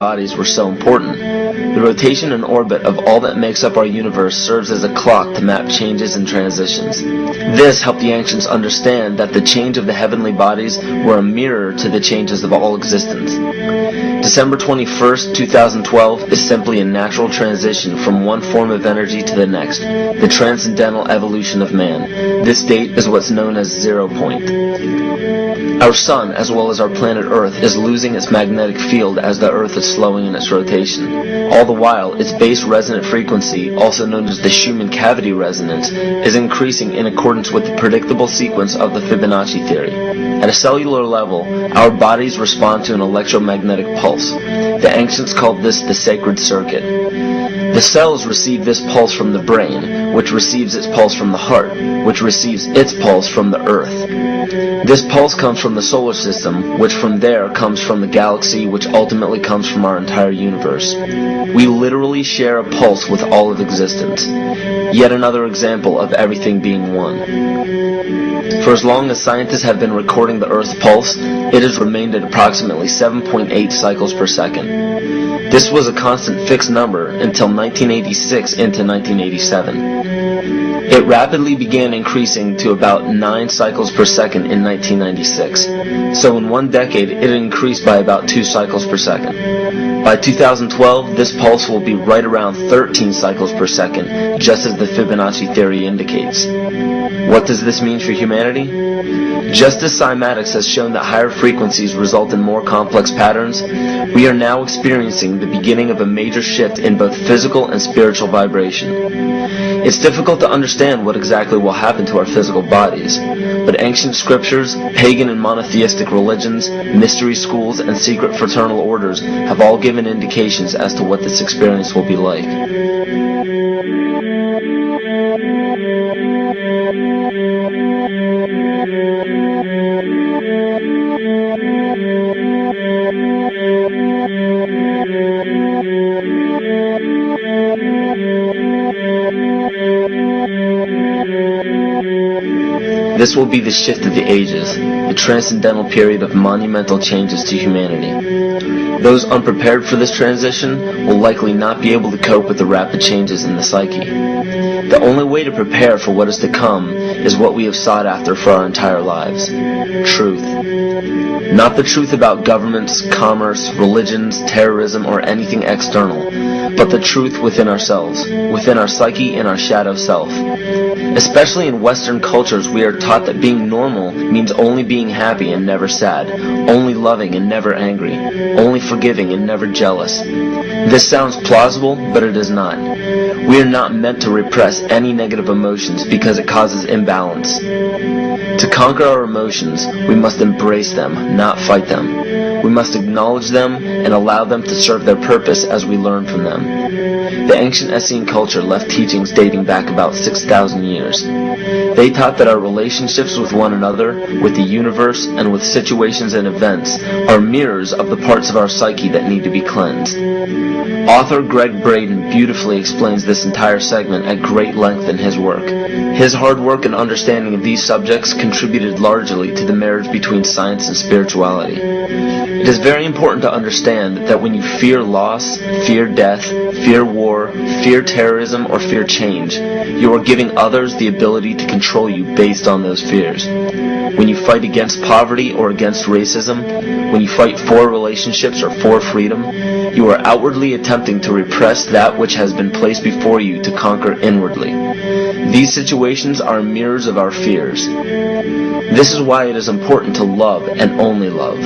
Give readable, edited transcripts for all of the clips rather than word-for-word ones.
bodies were so important. The rotation and orbit of all that makes up our universe serves as a clock to map changes and transitions. This helped the ancients understand that the change of the heavenly bodies were a mirror to the changes of all existence. December 21st, 2012 is simply a natural transition from one form of energy to the next, the transcendental evolution of man. This date is what's known as 0 point. Our sun, as well as our planet Earth, is losing its magnetic field as the Earth is slowing in its rotation. All the while, its base resonant frequency, also known as the Schumann cavity resonance, is increasing in accordance with the predictable sequence of the Fibonacci theory. At a cellular level, our bodies respond to an electromagnetic pulse. The ancients called this the sacred circuit. The cells receive this pulse from the brain, which receives its pulse from the heart, which receives its pulse from the earth. This pulse comes from the solar system, which from there comes from the galaxy, which ultimately comes from our entire universe. We literally share a pulse with all of existence. Yet another example of everything being one. For as long as scientists have been recording the Earth's pulse, it has remained at approximately 7.8 cycles per second. This was a constant fixed number until 1986 into 1987. It rapidly began increasing to about 9 cycles per second in 1996. So in one decade, it increased by about 2 cycles per second. By 2012, this pulse will be right around 13 cycles per second, just as the Fibonacci theory indicates. What does this mean for humanity? Just as cymatics has shown that higher frequencies result in more complex patterns, we are now experiencing the beginning of a major shift in both physical and spiritual vibration. It's difficult to understand what exactly will happen to our physical bodies, but ancient scriptures, pagan and monotheistic religions, mystery schools, and secret fraternal orders have all given indications as to what this experience will be like. This will be the shift of the ages, the transcendental period of monumental changes to humanity. Those unprepared for this transition will likely not be able to cope with the rapid changes in the psyche. The only way to prepare for what is to come is what we have sought after for our entire lives: truth. Not the truth about governments, commerce, religions, terrorism, or anything external, but the truth within ourselves, within our psyche and our shadow self. Especially in Western cultures, we are taught that being normal means only being happy and never sad, only loving and never angry, only forgiving and never jealous. This sounds plausible, but it is not. We are not meant to repress any negative emotions because it causes imbalance. To conquer our emotions, we must embrace them, not fight them. We must acknowledge them and allow them to serve their purpose as we learn from them. The ancient Essene culture left teachings dating back about 6,000 years. They taught that our relationships with one another, with the universe, and with situations and events are mirrors of the parts of our psyche that need to be cleansed. Author Greg Braden beautifully explains this entire segment at great length in his work. His hard work and understanding of these subjects contributed largely to the marriage between science and spirituality. It is very important to understand that when you fear loss, fear death, fear war, fear terrorism, or fear change, you are giving others the ability to control you based on those fears. When you fight against poverty or against racism, when you fight for relationships or for freedom, you are outwardly attempting to repress that which has been placed before you to conquer inwardly. These situations are mirrors of our fears. This is why it is important to love and only love.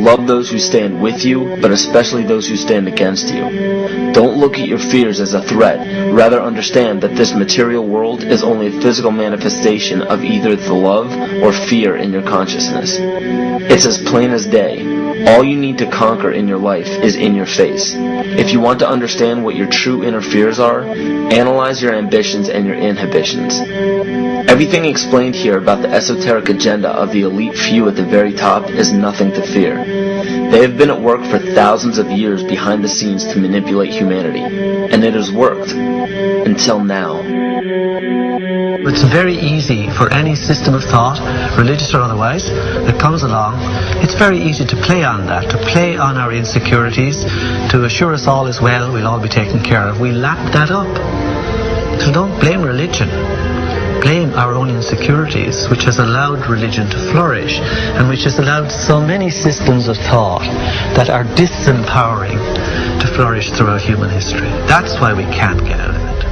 Love those who stand with you, but especially those who stand against you. Don't look at your fears as a threat. Rather understand that this material world is only a physical manifestation of either the love or fear in your consciousness. It's as plain as day. All you need to conquer in your life is in your face. If you want to understand what your true inner fears are, analyze your ambitions and your inhibitions. Everything explained here about the esoteric agenda of the elite few at the very top is nothing to fear. They have been at work for thousands of years behind the scenes to manipulate humanity, and it has worked. Until now. It's very easy for any system of thought, religious or otherwise, that comes along. It's very easy to play on that, to play on our insecurities, to assure us all is well, we'll all be taken care of. We lap that up. So don't blame religion. Blame our own insecurities, which has allowed religion to flourish, and which has allowed so many systems of thought that are disempowering to flourish throughout human history. That's why we can't get out of it.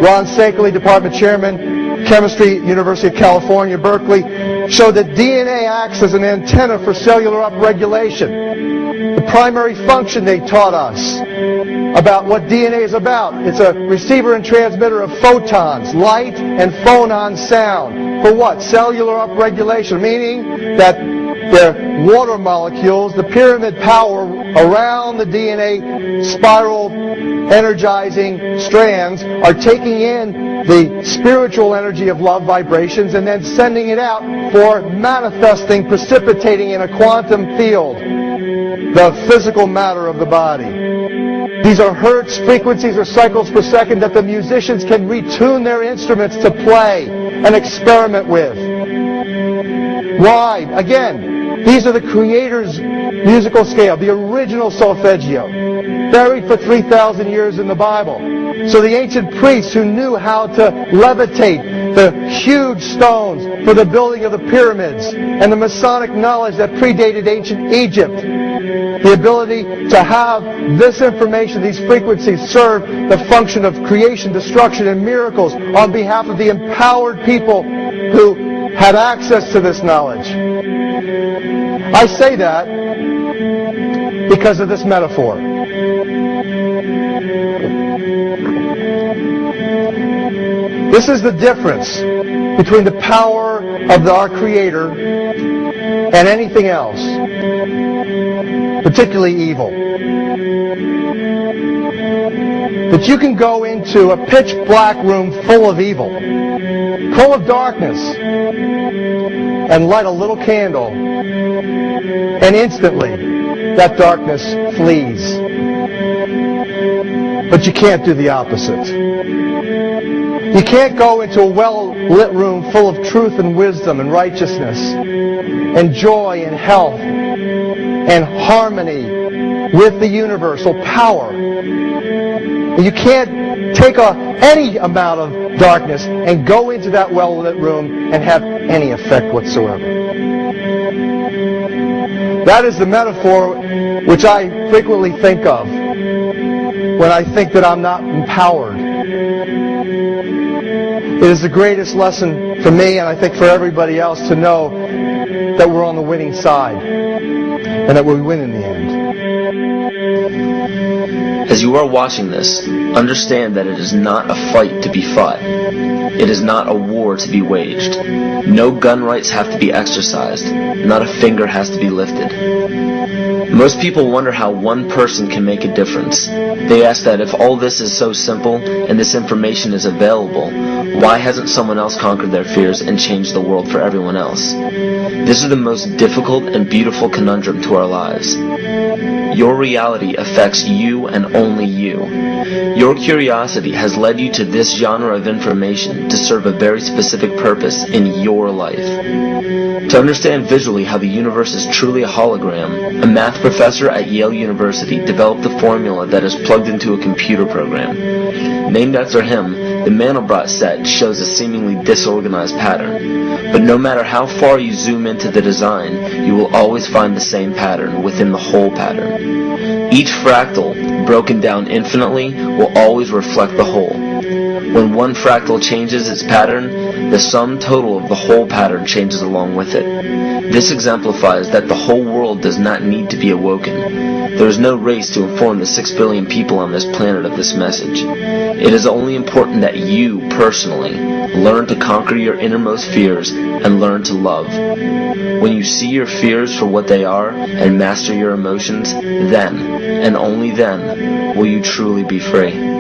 Ron Sankley, Department Chairman, Chemistry, University of California, Berkeley, showed that DNA acts as an antenna for cellular upregulation. The primary function they taught us about what DNA is about. It's a receiver and transmitter of photons, light, and phonon sound. For what? Cellular upregulation, meaning that the water molecules, the pyramid power around the DNA spiral energizing strands are taking in the spiritual energy of love vibrations and then sending it out for manifesting, precipitating in a quantum field, the physical matter of the body. These are hertz, frequencies, or cycles per second that the musicians can retune their instruments to play and experiment with. Why? Again, these are the Creator's musical scale, the original solfeggio, buried for 3,000 years in the Bible. So the ancient priests who knew how to levitate the huge stones for the building of the pyramids, and the Masonic knowledge that predated ancient Egypt, the ability to have this information, these frequencies, serve the function of creation, destruction, and miracles on behalf of the empowered people who had access to this knowledge. I say that because of this metaphor. This is the difference between the power of our Creator and anything else, particularly evil. That you can go into a pitch black room full of evil, full of darkness, and light a little candle, and instantly that darkness flees. But you can't do the opposite. You can't go into a well-lit room full of truth and wisdom and righteousness and joy and health and harmony with the universal power. You can't take any amount of darkness and go into that well-lit room and have any effect whatsoever. That is the metaphor which I frequently think of when I think that I'm not empowered. It is the greatest lesson for me, and I think for everybody else, to know that we're on the winning side and that we win in the end. As you are watching this, understand that it is not a fight to be fought. It is not a war to be waged. No gun rights have to be exercised. Not a finger has to be lifted. Most people wonder how one person can make a difference. They ask that if all this is so simple and this information is available, why hasn't someone else conquered their fears and changed the world for everyone else? This is the most difficult and beautiful conundrum to our lives. Your reality affects you and only you. Your curiosity has led you to this genre of information to serve a very specific purpose in your life. To understand visually how the universe is truly a hologram, a math professor at Yale University developed a formula that is plugged into a computer program. Named after him, the Mandelbrot set shows a seemingly disorganized pattern. But no matter how far you zoom into the design, you will always find the same pattern within the whole pattern. Each fractal, broken down infinitely, will always reflect the whole. When one fractal changes its pattern, the sum total of the whole pattern changes along with it. This exemplifies that the whole world does not need to be awoken. There is no race to inform the 6 billion people on this planet of this message. It is only important that you, personally, learn to conquer your innermost fears and learn to love. When you see your fears for what they are and master your emotions, then, and only then, will you truly be free.